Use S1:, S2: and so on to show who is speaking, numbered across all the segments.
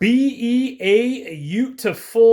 S1: Beautiful,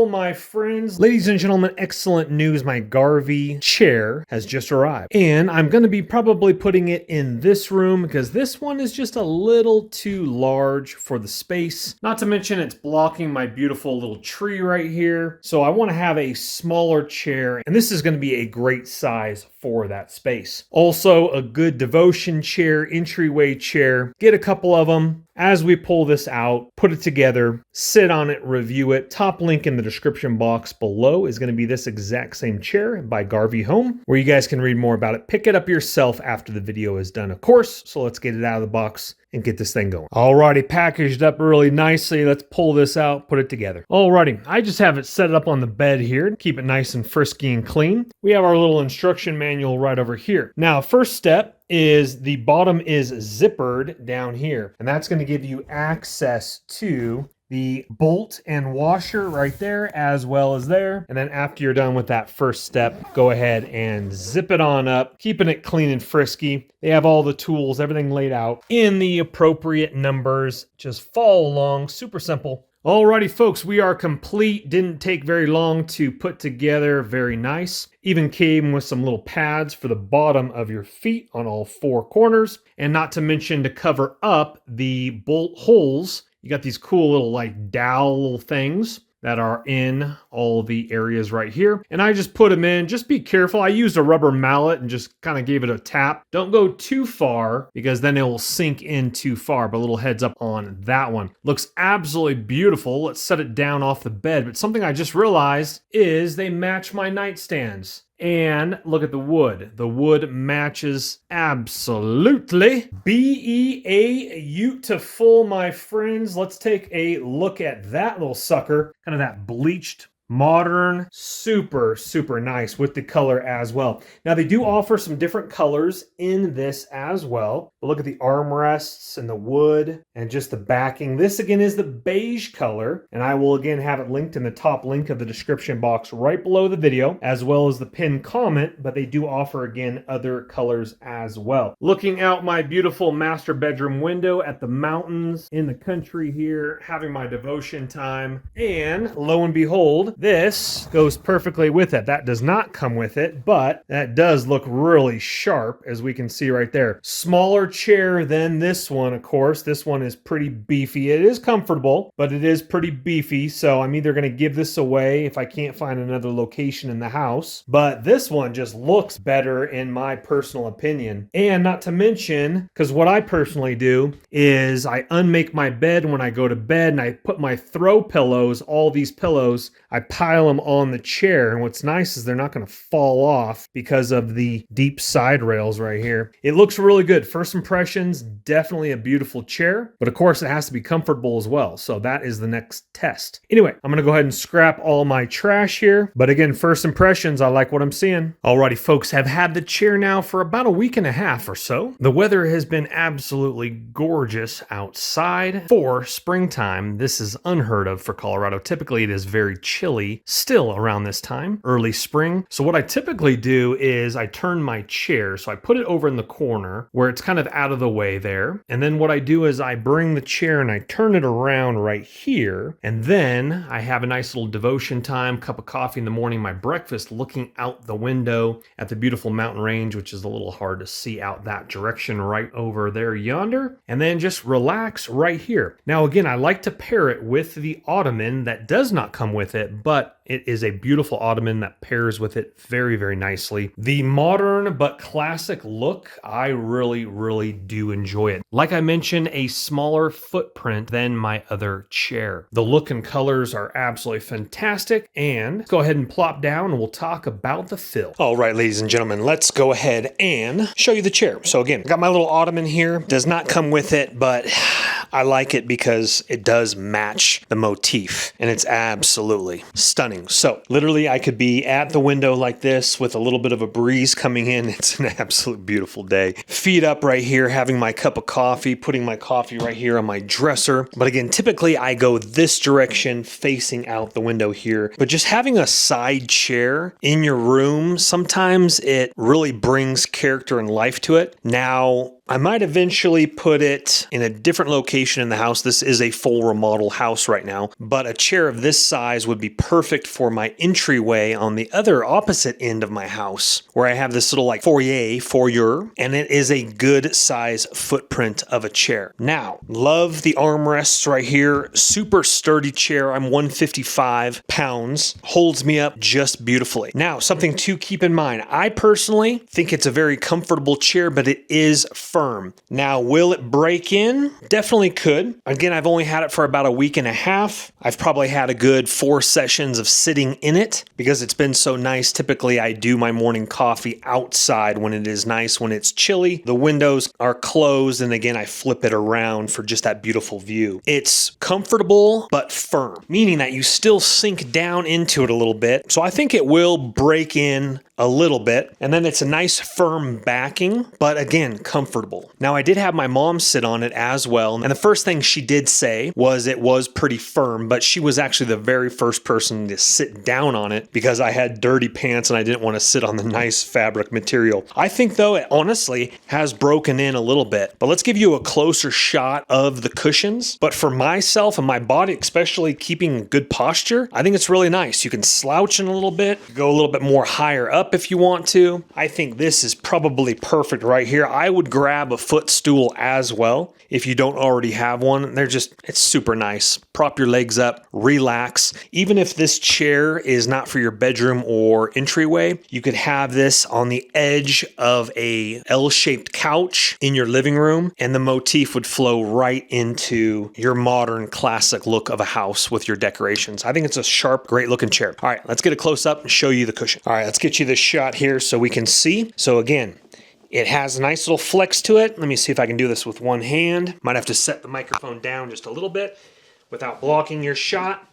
S1: my friends. Ladies and gentlemen, excellent news. My Garvee chair has just arrived. And I'm going to be probably putting it in this room because this one is just a little too large for the space. Not to mention it's blocking my beautiful little tree right here. So I want to have a smaller chair, and this is going to be a great size for that space. Also, a good devotion chair, entryway chair. Get a couple of them. As we pull this out, put it together, sit on it, review it. Top link in the description box below is going to be this exact same chair by Garvee Home, where you guys can read more about it. Pick it up yourself after the video is done, of course. So let's get it out of the box and get this thing going. Alrighty, packaged up really nicely. Let's pull this out, put it together. Alrighty, I just have it set up on the bed here to keep it nice and frisky and clean. We have our little instruction manual right over here. Now, first step is the bottom is zippered down here, and that's going to give you access to the bolt and washer right there, as well as there. And then after you're done with that first step, go ahead and zip it on up, keeping it clean and frisky. They have all the tools, everything laid out in the appropriate numbers. Just follow along, super simple. Alrighty, folks, we are complete. Didn't take very long to put together. Very nice. Even came with some little pads for the bottom of your feet on all four corners. And not to mention to cover up the bolt holes. You got these cool little like dowel things that are in all the areas right here. And I just put them in. Just be careful. I used a rubber mallet and just kind of gave it a tap. Don't go too far because then it will sink in too far. But a little heads up on that one. Looks absolutely beautiful. Let's set it down off the bed. But something I just realized is they match my nightstands. And look at the wood. The wood matches absolutely. Beautiful, my friends. Let's take a look at that little sucker. Kind of that bleached, modern, super nice with the color as well. Now they do offer some different colors in this as well. But look at the armrests and the wood and just the backing. This again is the beige color, and I will again have it linked in the top link of the description box right below the video, as well as the pinned comment, but they do offer again other colors as well. Looking out my beautiful master bedroom window at the mountains in the country here, having my devotion time, and lo and behold, this goes perfectly with it. That does not come with it, but that does look really sharp, as we can see right there. Smaller chair than this one, of course. This one is pretty beefy. It is comfortable, but it is pretty beefy, so I'm either going to give this away if I can't find another location in the house. But this one just looks better in my personal opinion. And not to mention, because what I personally do is I unmake my bed when I go to bed, and I put my throw pillows, all these pillows, I pile them on the chair, and what's nice is they're not going to fall off because of the deep side rails right here. It looks really good. First impressions, definitely a beautiful chair, but of course it has to be comfortable as well, so that is the next test. Anyway, I'm going to go ahead and scrap all my trash here, but again, first impressions, I like what I'm seeing. Alrighty, folks, have had the chair now for about a week and a half or so. The weather has been absolutely gorgeous outside for springtime. This is unheard of for Colorado. Typically it is very chilly still around this time, early spring. So what I typically do is I turn my chair, so I put it over in the corner where it's kind of out of the way there. And then what I do is I bring the chair and I turn it around right here. And then I have a nice little devotion time, cup of coffee in the morning, my breakfast, looking out the window at the beautiful mountain range, which is a little hard to see out that direction right over there yonder. And then just relax right here. Now, again, I like to pair it with the ottoman that does not come with it, but it is a beautiful ottoman that pairs with it very nicely. The modern but classic look, I really do enjoy it. Like I mentioned, a smaller footprint than my other chair. The look and colors are absolutely fantastic, and let's go ahead and plop down and we'll talk about the fill. All right, ladies and gentlemen, let's go ahead and show you the chair. So again, I got my little ottoman here. Does not come with it, but I like it because it does match the motif, and it's absolutely stunning. So literally I could be at the window like this with a little bit of a breeze coming in. It's an absolute beautiful day. Feet up right here, having my cup of coffee, putting my coffee right here on my dresser. But again, typically I go this direction facing out the window here, but just having a side chair in your room, sometimes it really brings character and life to it. Now, I might eventually put it in a different location in the house. This is a full remodel house right now, but a chair of this size would be perfect for my entryway on the other opposite end of my house, where I have this little like foyer, and it is a good size footprint of a chair. Now, love the armrests right here. Super sturdy chair. I'm 155 pounds. Holds me up just beautifully. Now, something to keep in mind. I personally think it's a very comfortable chair, but it is firm. Now, will it break in? Definitely could. Again, I've only had it for about a week and a half. I've probably had a good 4 sessions of sitting in it because it's been so nice. Typically, I do my morning coffee outside when it is nice. When it's chilly, the windows are closed, and again, I flip it around for just that beautiful view. It's comfortable, but firm, meaning that you still sink down into it a little bit. So I think it will break in a little bit, and then it's a nice firm backing, but again, comfortable. Now, I did have my mom sit on it as well, and the first thing she did say was it was pretty firm, but she was actually the very first person to sit down on it because I had dirty pants and I didn't want to sit on the nice fabric material. I think though it honestly has broken in a little bit, but let's give you a closer shot of the cushions. But for myself and my body, especially keeping good posture, I think it's really nice. You can slouch in a little bit, go a little bit more higher up if you want to. I think this is probably perfect right here. I would grab a footstool as well if you don't already have one. It's super nice. Prop your legs up, relax. Even if this chair is not for your bedroom or entryway, you could have this on the edge of a L-shaped couch in your living room, and the motif would flow right into your modern classic look of a house with your decorations. I think it's a sharp, great looking chair. All right, let's get a close up and show you the cushion. All right, let's get you this shot here so we can see. So again, it has a nice little flex to it. Let me see if I can do this with one hand. Might have to set the microphone down just a little bit without blocking your shot.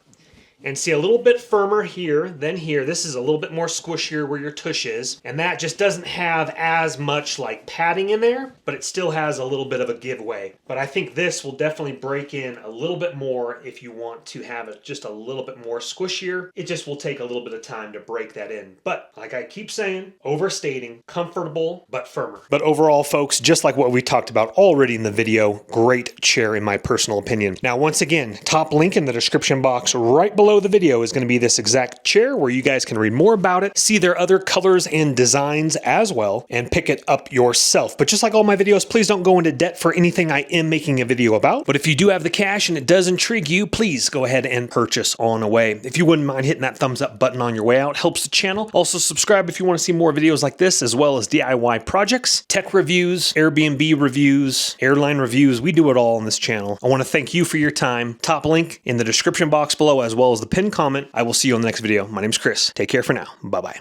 S1: And see, a little bit firmer here than here. This is a little bit more squishier where your tush is. And that just doesn't have as much like padding in there, but it still has a little bit of a giveaway. But I think this will definitely break in a little bit more if you want to have it just a little bit more squishier. It just will take a little bit of time to break that in. But like I keep saying, overstating, comfortable, but firmer. But overall, folks, just like what we talked about already in the video, great chair in my personal opinion. Now, once again, top link in the description box right below the video is going to be this exact chair where you guys can read more about it, see their other colors and designs as well, and pick it up yourself. But just like all my videos, please don't go into debt for anything I am making a video about. But if you do have the cash and it does intrigue you, please go ahead and purchase on away. If you wouldn't mind hitting that thumbs up button on your way out, helps the channel. Also subscribe if you want to see more videos like this, as well as DIY projects, tech reviews, Airbnb reviews, airline reviews. We do it all on this channel. I want to thank you for your time. Top link in the description box below, as well as the pinned comment. I will see you on the next video. My name's Chris. Take care for now. Bye-bye.